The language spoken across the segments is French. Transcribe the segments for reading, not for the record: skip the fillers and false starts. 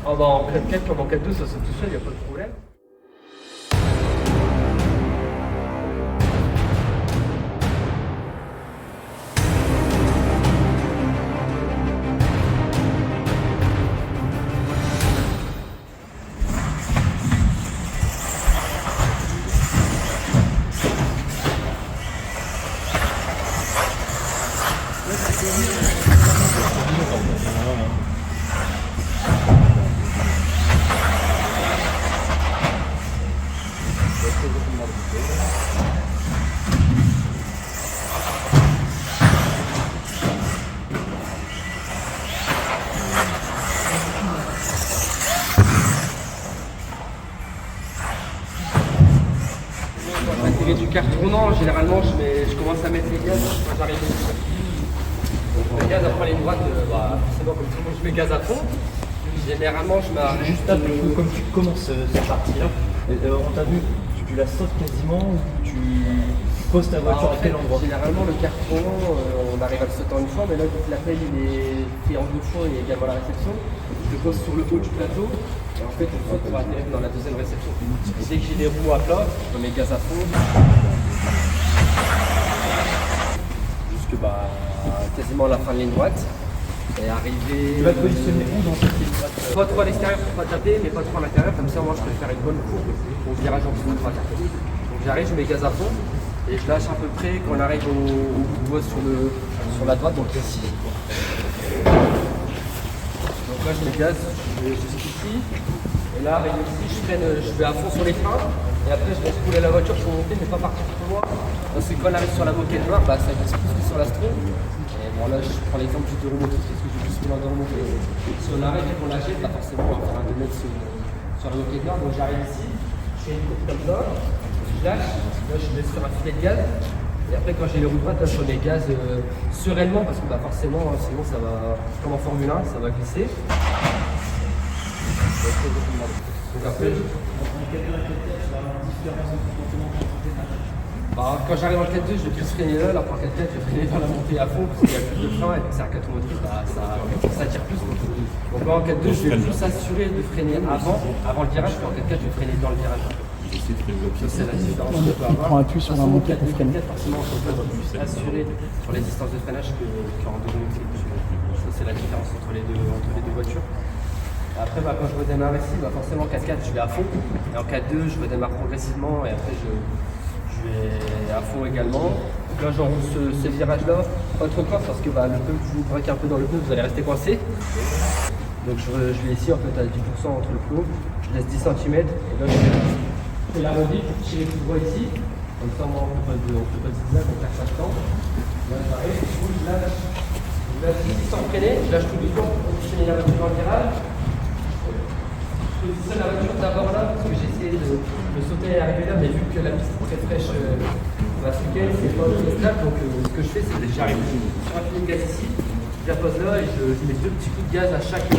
Ah bah en 4-4 comme en 4-2, ça saute tout seul, il n'y a pas de problème. Tiré du quart tournant, généralement je commence à mettre les gaz quand j'arrive ici. Le gaz après les droites, forcément comme tout le monde je mets gaz à fond. Généralement je m'arrête. Juste là, comme tu commences cette partie-là, on t'a vu, tu la sautes quasiment ou tu poses ta voiture à quel endroit? Généralement le quart tournant, on arrive à le sauter en une fois, mais là vu que l'appel il est fait en deux fois et également la réception, je le pose sur le haut du plateau. Et en fait, une fois qu'on va atterrir dans la deuxième réception, et dès que j'ai les roues à plat, je mets gaz à fond. Jusque quasiment la fin de ligne droite. Et arriver. Tu vas te positionner où dans cette ligne droite? Pas trop à l'extérieur pour pas taper, mais pas trop à l'intérieur, comme ça moi je peux faire une bonne courbe au virage en dessous de droite. Donc j'arrive, je mets gaz à fond et je lâche à peu près quand on arrive au bout de voie sur la droite, donc ici. Donc là je mets gaz jusqu'ici. Et là, avec ici, je vais à fond sur les freins. Et après, je laisse couler la voiture pour monter, mais pas partir trop loin. Parce que quand on arrive sur la moquette noire, ça glisse plus que sur la strom. Et bon, là, je prends l'exemple du deux roues motrices parce que j'ai plus souvent deux roues motrices. Si on arrête et qu'on la jette, forcément, on va faire un 2 mètres sur la moquette noire. Donc j'arrive ici, je fais une courbe comme ça, je lâche, là, je mets sur un filet de gaz. Et après, quand j'ai les roues droites, là, je remets gaz sereinement parce que forcément, sinon, ça va, comme en Formule 1, ça va glisser. Donc après, quand j'arrive en 4-2, je vais plus freiner là, alors qu'en 4-4, je vais freiner dans la montée à fond parce qu'il y a plus de frein et que c'est un 4 motrice, ça tire plus. Donc là en 4-2, je vais plus s'assurer de freiner avant le virage, qu'en 4-4, je vais freiner dans le virage. C'est la différence qu'on peut avoir. Prends appui sur la montée pour freiner. Forcément, on peut être plus assuré sur les distances de freinage qu'en 2 motrices. Ça, c'est la différence entre les deux voitures. Après, quand je redémarre ici, forcément 4-4, je vais à fond. Et en 4-2, je redémarre progressivement et après, je vais à fond également. Donc là, j'enroule ce virage-là, pas trop fort parce que le pneu, vous braquez un peu dans le pneu, vous allez rester coincé. Donc je vais ici en fait à 10% entre le pneu, je laisse 10 cm et là, je fais l'arrondi pour tirer tout droit ici. Comme ça, moi, on ne peut pas zigzag, on perd pas de temps. Là, j'arrive, je lâche ici sans freiner, je lâche tout doucement pour positionner la voiture dans le virage. Je positionne la voiture d'abord là parce que j'ai essayé de sauter et arriver là, mais vu que la piste est très fraîche ce week-end, c'est pas très stable, donc ce que je fais c'est que j'arrive sur un filet de gaz ici, je la pose là et je mets 2 petits coups de gaz à chaque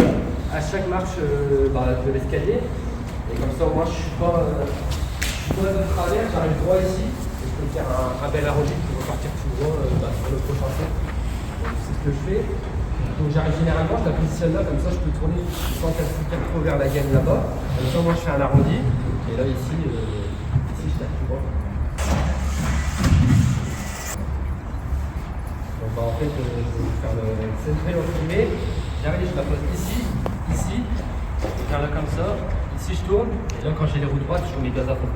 marche de l'escalier. Et comme ça moi je suis pas de travers, j'arrive droit ici et je peux faire un bel arrondi pour repartir tout droit sur le prochain saut. C'est ce que je fais. Donc j'arrive généralement, je la positionne là, comme ça je peux tourner sans qu'elle trop vers la gaine là-bas. Comme ça moi je fais un arrondi. Et là ici je tape tout droit. Donc en fait je vais faire le centré entre guillemets. J'arrive, je la pose ici, je viens là comme ça, ici je tourne, et là quand j'ai les roues droites, je mets gaz à fond.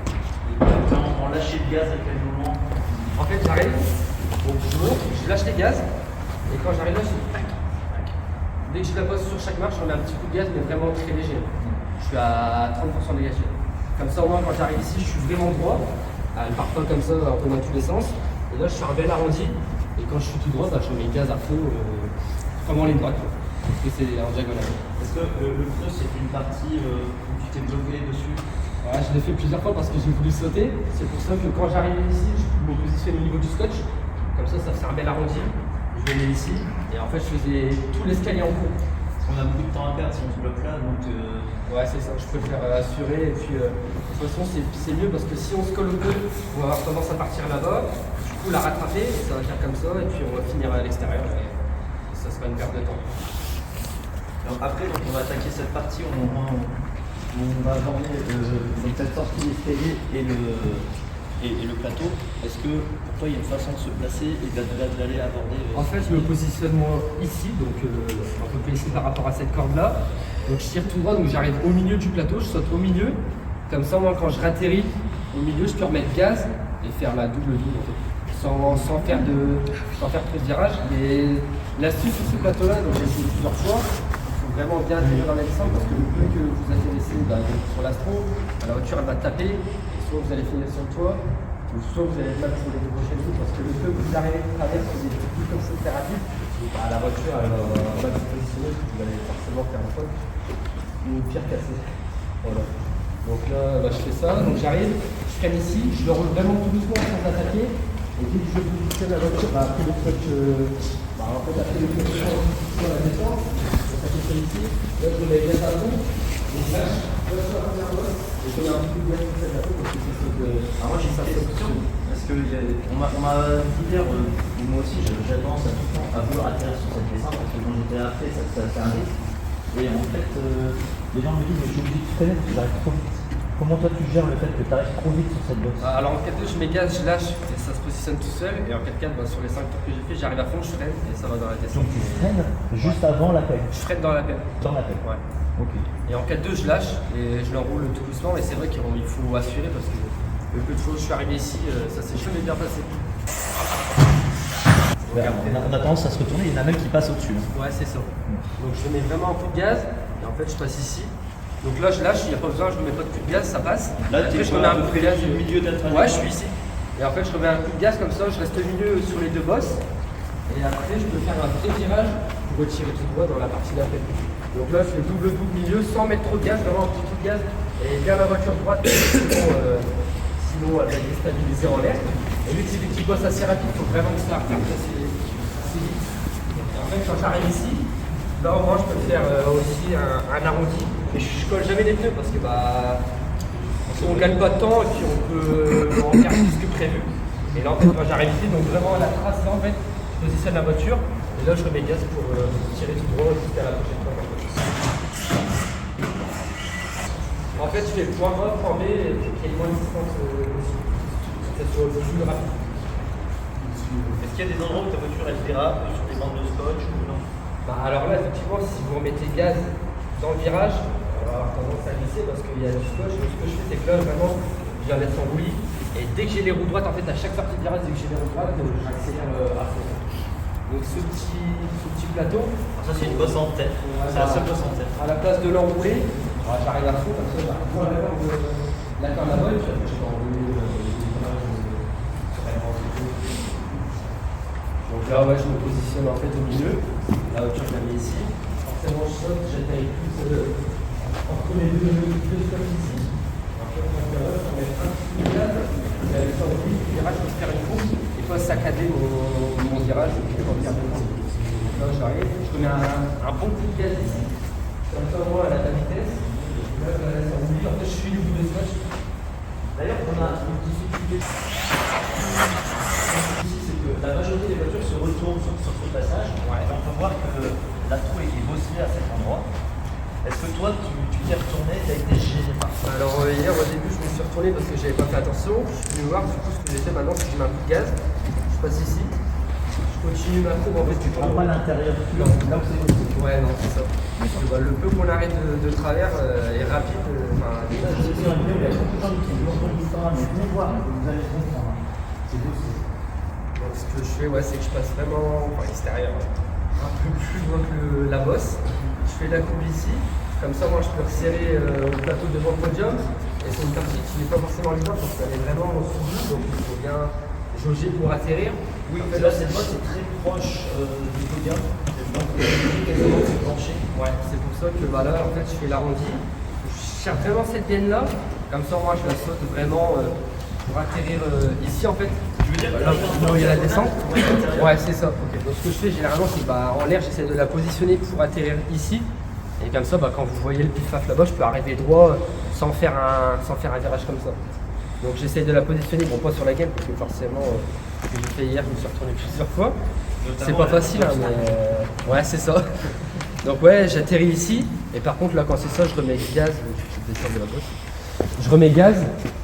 On lâche le gaz à quel moment? En fait j'arrive, donc je monte, je lâche les gaz, et quand j'arrive là, je fais tac. Dès que je la pose sur chaque marche, on met un petit coup de gaz, mais vraiment très léger. Je suis à 30% dégagé. Comme ça, au moins, quand j'arrive ici, je suis vraiment droit. Elle part pas comme ça, un peu dans tous les sens. Et là, je fais un bel arrondi. Et quand je suis tout droit, je mets le gaz à fond, vraiment les droites. Parce que c'est en diagonale. Est-ce que le pneu, c'est une partie où tu t'es bloqué dessus? Ouais, je l'ai fait plusieurs fois parce que j'ai voulu sauter. C'est pour ça que quand j'arrive ici, je me positionne au niveau du scotch. Comme ça fait un bel arrondi. Je le mets ici. Et en fait, je faisais tout l'escalier en cours. Parce qu'on a beaucoup de temps à perdre si on se bloque là, donc... Ouais, c'est ça, je préfère assurer. Et puis, de toute façon, c'est mieux parce que si on se colle au pneu, on va avoir tendance à partir là-bas. Du coup, la rattraper, et ça va faire comme ça. Et puis, on va finir à l'extérieur. Et ça sera une perte de temps. Alors après, donc, on va attaquer cette partie où on va aborder donc, cette sortie d'escalier et le plateau. Est-ce que pour toi il y a une façon de se placer et d'aller aborder En fait, je me positionne moi ici, donc un peu plus ici par rapport à cette corde-là. Donc je tire tout droit, donc j'arrive au milieu du plateau, je saute au milieu. Comme ça, moi, quand je ratterris au milieu, je peux remettre gaz et faire la double-double en fait. Sans faire trop de virages. Mais l'astuce sur ce plateau-là, donc j'ai essayé plusieurs fois, il faut vraiment bien atterrir dans la descente parce que le peu que vous atterrissez sur l'astro, la voiture elle va taper, et soit vous allez finir sur le toit, ou soit vous allez être mal sur les deux prochaines roues parce que le peu que vous arrivez de travers sur des trucs comme ça très rapides, la voiture elle va mal se positionner, vous allez forcément faire un faute ou pire casser. Voilà. Donc là, je fais ça, donc j'arrive, je freine ici, je le roule vraiment tout doucement sans attaquer. Et dès que je positionne la voiture, après le truc, après le truc sur la descente, donc ça fait ici, là je mets bien à fond, et là, je vais sur la première fois, et je mets un petit peu bien sur cette bateau parce que c'est ce que. Alors moi j'ai une question, parce qu'on m'a dit hier, moi aussi j'ai tendance à tout le temps à vouloir atterrir sur cette descente, parce que quand j'étais après, ça fait un risque. Et en fait, les gens me disent, mais je suis obligé de freiner parce que j'arrive trop vite. Comment toi tu gères le fait que tu arrives trop vite sur cette bosse? Alors en 4-2, je mets gaz, je lâche et ça se positionne tout seul. Et en 4-4, sur les 5 tours que j'ai fait, j'arrive à fond, je freine et ça va dans la descente. Donc tu freines juste avant l'appel? Je freine dans l'appel. Dans l'appel? Ouais. Ok. Et en 4-2, je lâche et je l'enroule tout doucement. Et c'est vrai qu'il faut assurer parce que le peu de choses, je suis arrivé ici, ça s'est jamais bien passé. On a tendance à se retourner, il y en a même qui passent au-dessus. Ouais, c'est ça. Donc je mets vraiment un coup de gaz et en fait je passe ici. Donc là je lâche, il n'y a pas besoin, je ne mets pas de coup de gaz, ça passe. Là après, je remets un coup de gaz au milieu de la trajectoire. Ouais, je suis ici. Et en fait je remets un coup de gaz comme ça, je reste au milieu sur les deux bosses. Et après je peux faire un vrai virage pour retirer tout droit dans la partie d'appel. Donc là je fais double-double milieu sans mettre trop de gaz, vraiment un petit coup de gaz. Et bien la voiture droite, sinon elle va déstabiliser en l'air. Et vu que c'est des petites bosses assez rapides, il faut vraiment que ça reparte assez vite. Et en fait quand j'arrive ici, là au moins je peux faire aussi un arrondi. Et je colle jamais les pneus parce que on gagne pas de temps et puis on peut en faire plus que prévu. Et là en fait quand j'arrive ici, donc vraiment à la trace là en fait, je positionne la voiture et là je remets gaz pour tirer tout droit jusqu'à la prochaine fois. En fait je fais le point A, point B et puis qu'il y ait moins de distance possible. Que ça soit le plus rapide. Est-ce qu'il y a des endroits où ta voiture elle dérape sur des bandes de scotch ou non? Alors là effectivement si vous remettez gaz dans le virage, on va avoir tendance à glisser parce qu'il y a du scotch. Donc ce que je fais c'est que là vraiment je la laisse en roulis et dès que j'ai les roues droites en fait à chaque sortie de virage, dès que j'ai les roues droites, j'accélère à fond. Donc ce petit plateau. Alors ça c'est une bosse en tête, c'est la seule bosse en tête. À la place de l'enrouler, j'arrive à fond comme ça, j'arrive vraiment de la corde à vol, puis après je peux enrouler donc là ouais, je me positionne en fait au milieu, la voiture je la mets ici, forcément je saute, j'atterris plus entre les deux spots ici. Après je mets un petit gaz, et avec ça on dit, le virage je peux faire une course et pas saccader mon virage et puis pas perdre de temps. Donc là j'arrive, je remets un bon coup de gaz ici, comme ça au moins elle a de la vitesse, et là je la laisse en milieu, après je suis le bout de scotch. D'ailleurs on a une difficulté. La majorité des voitures se retournent sur ce passage. Ouais. On peut voir que la trou est bossée à cet endroit. Est-ce que toi, tu t'es retourné, tu as été gêné par ça? Alors hier au début je me suis retourné parce que j'avais pas fait attention. Je suis venu voir, du coup ce que j'ai fait maintenant c'est que je mets un coup de gaz. Je passe ici. Je continue ma courbe en fait. Tu prends pas l'intérieur là où c'est possible. Ouais non c'est ça. Parce que le peu qu'on arrête de travers est rapide. C'est sur une vidéo, il y a beaucoup de gens qui l'ont dit ça, mais venez voir, vous allez comprendre. C'est bossé. Donc ce que je fais ouais, c'est que je passe vraiment extérieur un peu plus loin que la bosse. Je fais la coupe ici, comme ça moi je peux resserrer au plateau devant le podium. Et c'est une partie qui n'est pas forcément évidente parce qu'elle est vraiment sous vue, donc il faut bien jauger pour atterrir. Oui, en fait, là cette bosse est très proche du podium, donc quasiment c'est penché. Ouais, c'est pour ça que là en fait je fais l'arrondi. Je cherche vraiment cette gaine là, comme ça moi je la saute vraiment pour atterrir ici en fait. Je veux dire là où il y a la descente. Ouais, c'est ça. Okay. Donc ce que je fais généralement c'est en l'air j'essaie de la positionner pour atterrir ici. Et comme ça quand vous voyez le pif-paf là-bas, je peux arriver droit sans faire un virage comme ça. Donc j'essaie de la positionner, bon pas sur la gaine parce que forcément ce que j'ai fait hier, je me suis retourné plusieurs fois. C'est pas facile hein, mais ouais c'est ça. Donc ouais, j'atterris ici, et par contre là quand c'est ça, je remets gaz, je descends de la bosse. Je remets gaz,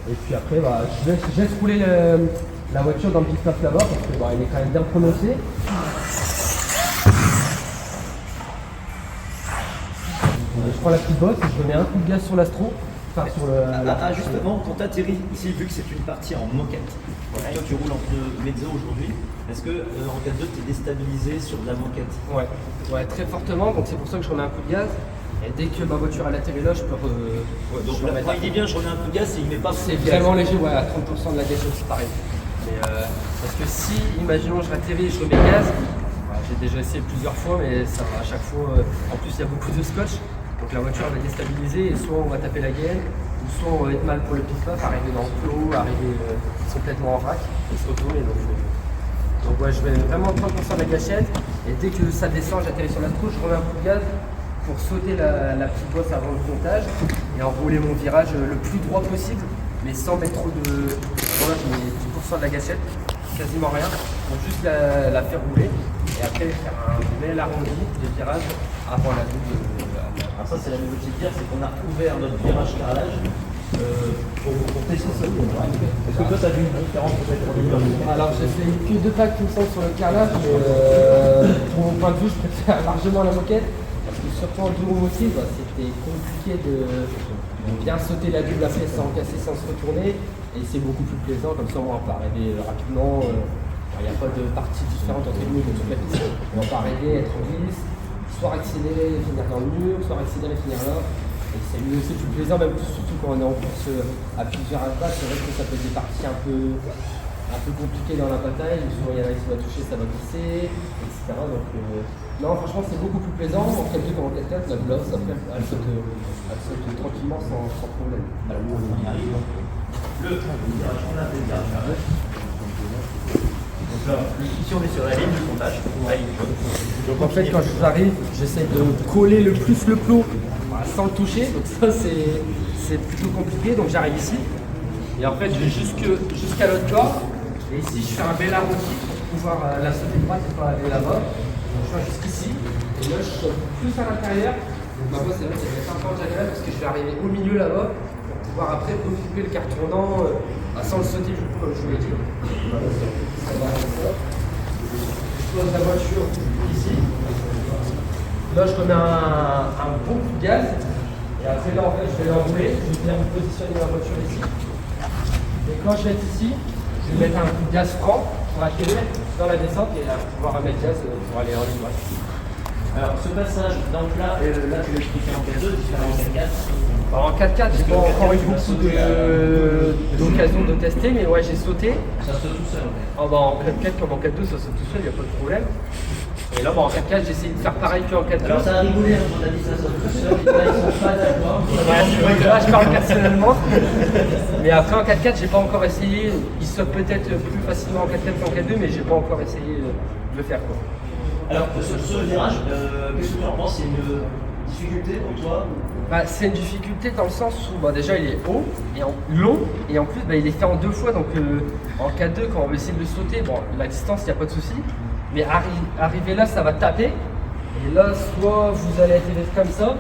et puis après bah, je laisse rouler la voiture dans le petit paf là-bas, parce que bah, il est quand même bien prononcé. Je prends la petite bosse et je remets un coup de gaz sur l'astro. Enfin, sur le, justement, quand tu atterris ici, vu que c'est une partie en moquette, toi tu roules en pneu mezzo aujourd'hui, est-ce que en cas 2 tu es déstabilisé sur de la moquette? Ouais, très fortement, donc c'est pour ça que je remets un coup de gaz. Et dès que ma voiture elle atterrit là, je peux. Donc là, quand il dit bien je remets un coup de gaz, il met pas. C'est vraiment léger, ouais, à 30% de la gâchette, c'est pareil. Mais parce que si, imaginons, je atterris et je remets gaz, j'ai déjà essayé plusieurs fois, mais ça à chaque fois. En plus, il y a beaucoup de scotch. Donc la voiture va déstabiliser et soit on va taper la gaine, ou soit on va être mal pour le pit-paf, arriver dans le clos, arriver complètement en vrac et se retourner. Donc ouais, je vais vraiment 30% de la gâchette et dès que ça descend, j'atterris sur la trousse, je remets un coup de gaz pour sauter la petite bosse avant le comptage et enrouler mon virage le plus droit possible, mais sans mettre trop de... Voilà, je mets 10% de la gâchette, quasiment rien, pour juste la faire rouler et après faire un bel arrondi de virage avant la double. Alors ça c'est la nouveauté de dire, c'est qu'on a ouvert notre virage carrelage pour tester ça. Est-ce que toi tu as vu une différence peut-être entre les deux? Alors j'ai fait que 2 packs tout le temps sur le carrelage, mais pour mon point de vue je préfère largement la moquette, parce que surtout en duromotive, c'était compliqué de bien sauter la double après sans casser, sans se retourner, et c'est beaucoup plus plaisant, comme ça on peut arriver rapidement. Il n'y a pas de partie différente entre nous de toute la piste. On va pas arriver, être en glisse, soit accélérer et finir dans le mur, soit accélérer et finir là. Et c'est mieux aussi plus plaisant, même surtout quand on est en course à plusieurs aspects. C'est vrai que ça peut être des parties un peu compliquées dans la bataille, où souvent il y en a qui va toucher, ça va glisser, etc. Donc non, franchement c'est beaucoup plus plaisant. En 4-2 comme en 4-4, la gloss, après elle saute tranquillement sans problème. Alors on y arrive. Le virage, on a fait le virage carrelage. Donc là, ici on est sur la ligne de comptage. Donc en fait quand j'arrive, j'essaie de coller le plus le plot sans le toucher, donc ça c'est plutôt compliqué, donc j'arrive ici. Et en fait je vais jusqu'à l'autre corps, et ici je fais un bel arrondi pour pouvoir la sauter droite et pas aller là-bas. Donc je viens jusqu'ici, et là je saute plus à l'intérieur. Donc ma voie c'est vrai que ça va être un peu en diagonale parce que je vais arriver au milieu là-bas pour pouvoir après occuper le quart tournant sans le sauter comme je vous l'ai dit. Je pose la voiture ici. Là, je remets un bon coup de gaz. Et après, là, en fait, je vais l'enrouler. Je vais bien positionner ma voiture ici. Et quand je vais être ici, je vais mettre un coup de gaz franc pour atterrir dans la descente et pouvoir remettre gaz pour aller en ligne droite. Alors, ce passage, donc là tu l'as expliqué en 4-2, différent en 4-4. En 4-4, j'ai pas encore eu beaucoup d'occasion de tester, mais ouais, j'ai sauté. Ça saute tout seul, en 4-4 comme en 4-2, ça saute tout seul, il n'y a pas de problème. Et là, en 4-4, j'ai essayé de faire pareil qu'en 4-2. Alors, ça a rigolé quand on a dit ça saute tout seul, et là, ils sont pas d'accord. Là, je parle personnellement. Mais après, en 4-4, j'ai pas encore essayé. Il saute peut-être plus facilement en 4-4 qu'en 4-2, mais j'ai pas encore essayé de le faire, quoi. Alors, ce virage, qu'est-ce que tu en penses? C'est une difficulté pour toi? C'est une difficulté dans le sens où déjà il est haut et long, et en plus il est fait en 2 fois, donc en 4-2 quand on va essayer de le sauter, la distance il n'y a pas de souci, mais arriver là ça va taper, et là soit vous allez atterrir comme ça,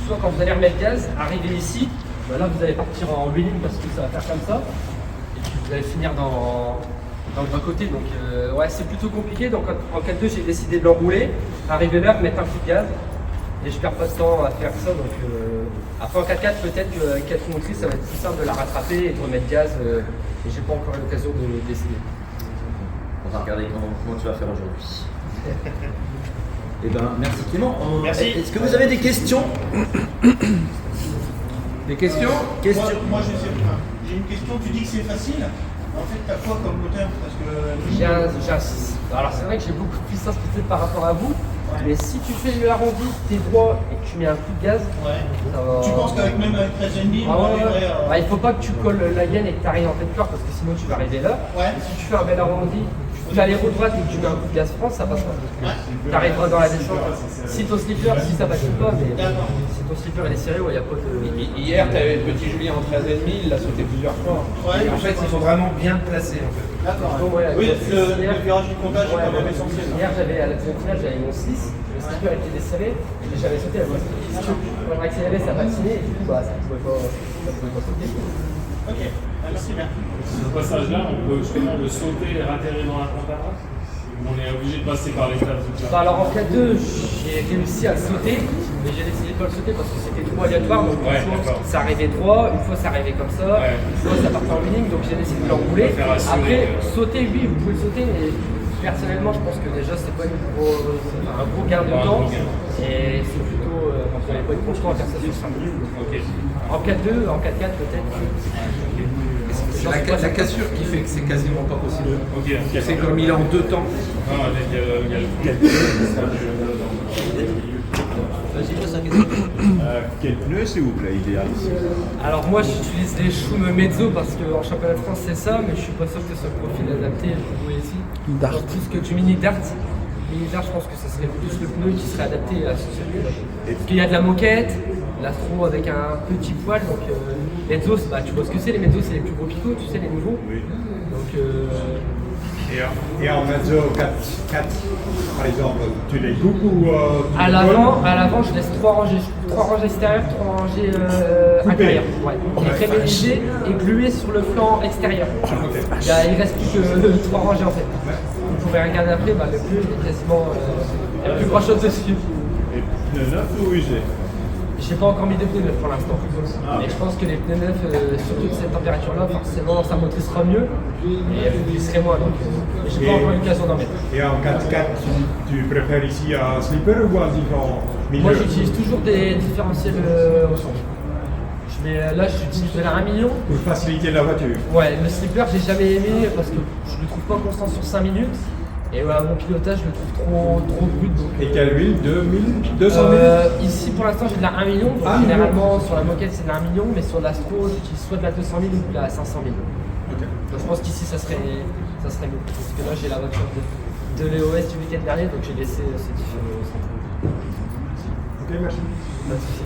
soit quand vous allez remettre gaz, arriver ici, là vous allez partir en wheeling parce que ça va faire comme ça, et puis vous allez finir dans le bas côté, donc ouais c'est plutôt compliqué. Donc en 4-2 j'ai décidé de l'enrouler, arriver là, mettre un coup de gaz. Et je perds pas de temps à faire ça, donc après en 4-4 peut-être qu'avec 4 motrices ça va être plus simple de la rattraper et de remettre gaz, et j'ai pas encore eu l'occasion d'essayer. On va regarder comment tu vas faire aujourd'hui. Eh ben merci Clément. Merci. Est-ce que vous avez des questions? Des questions? Moi j'ai une question, tu dis que c'est facile. En fait, t'as quoi comme moteur? Parce que j'ai un 6. Alors c'est vrai que j'ai beaucoup de puissance peut-être par rapport à vous. Mais si tu fais le arrondi, t'es droit et que tu mets un coup de gaz, ça va... Tu penses qu'avec même avec 13,5, on va arriver il faut pas que tu colles la gaine et que tu arrives en tête corps parce que sinon tu vas arriver là. Et si tu fais un bel arrondi, tu as les roues droites et que tu mets un coup de gaz franc, ça passe pas. Tu arriveras dans la descente. Si ton slipper, si ça passe pas, mais si ton slipper il est serré, il n'y a pas de... Hier, tu avais le petit Julien en 13,5, il l'a sauté plusieurs fois. Et en fait, il faut vraiment bien le placer. En fait. D'accord. Oui, le virage du comptage est quand même essentiel. Hier, à la deuxième finale, j'avais mon 6. le slipper était desserré, et j'avais sauté la voie. Quand j'ai accéléré, ça patinait, et du coup, bah, ça pouvait pas sauter. Ok, merci bien. Ce passage-là, on peut justement le sauter et ratterrir dans la pente à race. On est obligé de passer par l'étape de ça. Bah, alors en cas 2, j'ai réussi à le sauter, mais j'ai décidé de pas le sauter parce que c'était trop aléatoire. Donc Ouais, une fois d'accord. ça arrivait droit, une fois ça arrivait comme ça, Ouais. une fois ça partait en ligne, donc j'ai décidé de l'enrouler. Faire assurer, Après, sauter, oui, vous pouvez le sauter, mais personnellement, je pense que déjà c'est pas un gros gain de Pas un temps. gros gain. Et c'est plutôt, vous n'allez pas être constant à faire ça sur 5 minutes. Ok. En 4-2, en 4-4 peut-être. C'est la cassure qui fait que c'est quasiment pas possible. Ok. C'est comme il est en 2 temps. Non, il y a le Quel pneu, s'il vous plaît, idéal? Alors moi j'utilise les Schum Mezzo parce qu'en championnat de France c'est ça, mais je suis pas sûr que ce soit le profil adapté, vous voyez ici. Dart. Plus que du mini Dart. Mini Dart, je pense que ce serait plus le pneu qui serait adapté à ce pneu. Parce qu'il y a de la moquette, l'Astro avec un petit poil, donc Mezzo, bah, tu vois ce que c'est, les Mezzo c'est les plus gros picots, tu sais, les nouveaux. Oui. Donc Et en mezzo 4, par exemple, tu les coupes ou tu à les l'avant, je laisse 3 rangées extérieures, 3 rangées intérieures. Ouais. Et réménisées et gluées sur le flanc extérieur. Il reste plus que 3 rangées en fait. Vous pouvez regarder après, bah, le pneu il est quasiment. Il n'y a plus grand chose dessus. Et pneu neuf ou usé? J'ai pas encore mis de pneus neufs pour l'instant. Mais je pense que les pneus neufs, surtout de cette température-là, forcément ça motricera mieux et vous glisserez moins. Donc j'ai pas encore eu l'occasion d'en mettre. Et en 4x4, tu préfères ici un slipper ou un différent milieu? Moi j'utilise toujours des différentiels au son. Là j'utilise de la 1 million. Pour faciliter la voiture. Ouais, le slipper j'ai jamais aimé parce que je le trouve pas constant sur 5 minutes. Et à mon pilotage, je le trouve trop brut. Donc, Et quelle huile? 200 000? Ici pour l'instant j'ai de la 1 million. Donc généralement sur la moquette c'est de la 1 million, mais sur l'Astro j'utilise soit de la 200 000 ou de la 500 000. Ok. Donc je pense qu'ici ça serait mieux. Parce que là j'ai la voiture de l'EOS du week-end dernier, donc j'ai laissé ces différents centres. Ok, merci. Pas de souci.